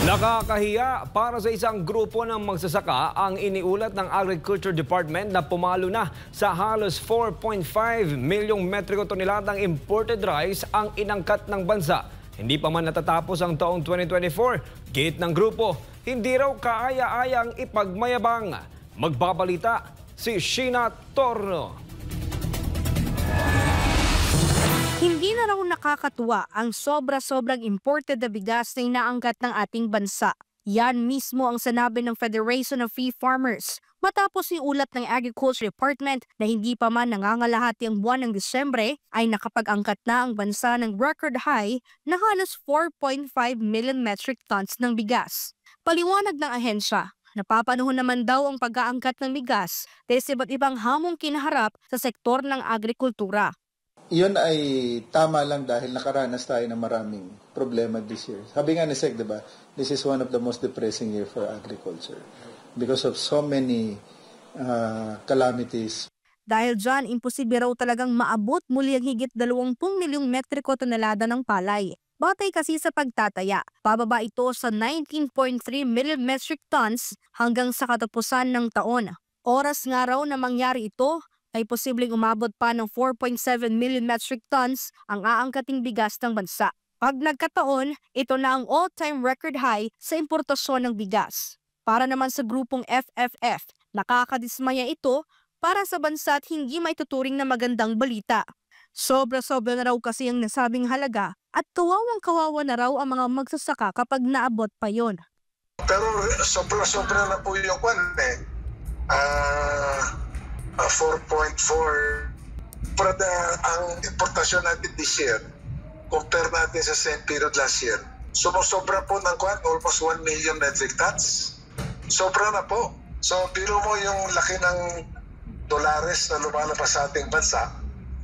Nakakahiya para sa isang grupo ng magsasaka ang iniulat ng Agriculture Department na pumalo na sa halos 4.5 milyong metriko toneladang imported rice ang inangkat ng bansa. Hindi pa man natatapos ang taong 2024, gate ng grupo, hindi raw kaaya-ayang ipagmayabang. Magbabalita si Sheena Torno. Hindi na raw nakakatuwa ang sobra-sobrang imported na bigas na inaangkat ng ating bansa. Yan mismo ang sanabi ng Federation of Free Farmers matapos iulat ng Agriculture Department na hindi pa man nangangalahati ang buwan ng Disyembre ay nakapag-angkat na ang bansa ng record high na halos 4.5 million metric tons ng bigas. Paliwanag ng ahensya, napapanahon naman daw ang pag-aangkat ng bigas dahil sa iba't ibang hamong kinaharap sa sektor ng agrikultura. Iyon ay tama lang dahil nakaranas tayo ng maraming problema this year. Sabi nga ni Sec, diba, this is one of the most depressing year for agriculture because of so many calamities. Dahil dyan, imposible raw talagang maabot muli ang higit 20 milyong metriko tonelada ng palay. Batay kasi sa pagtataya, pababa ito sa 19.3 million metric tons hanggang sa katapusan ng taon. Oras nga raw na mangyari ito, ay posibleng umabot pa ng 4.7 million metric tons ang aangkating bigas ng bansa. Pag nagkataon, ito na ang all-time record high sa importasyon ng bigas. Para naman sa grupong FFF, nakakadismaya ito para sa bansa at hindi maituturing na magandang balita. Sobra-sobra na raw kasi ang nasabing halaga at kawawang-kawawa na raw ang mga magsasaka kapag naabot pa yon. Pero sobra-sobra na po yung kwan eh. 4.4 pero ang importasyon natin this year compare natin sa same period last year sumusobra po ng kwan almost 1 million metric tons. Sobra na po. So biro mo yung laki ng dolares na lumalabas sa ating bansa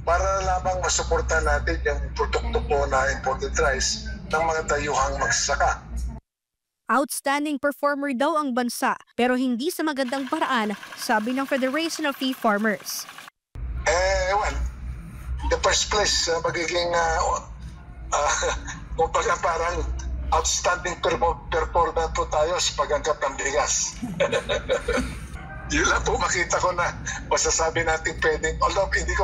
para lamang masuporta natin yung produkto po na imported rice ng mga dayuhang magsasaka. Outstanding performer daw ang bansa pero hindi sa magandang paraan, sabi ng Federation of Free Farmers. Well, in the first place, magiging kumbaga parang outstanding performer po tayo sa pag-angkat ng bigas. Yun lang po makita ko na masasabi natin pwedeng, although hindi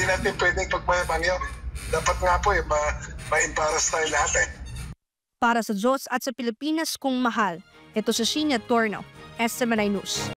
natin pwedeng pagmayabang yun. Dapat nga po ma-embarrass tayo lahat eh. Para sa Diyos at sa Pilipinas kung mahal, ito si Sheena Torno, SMNI News.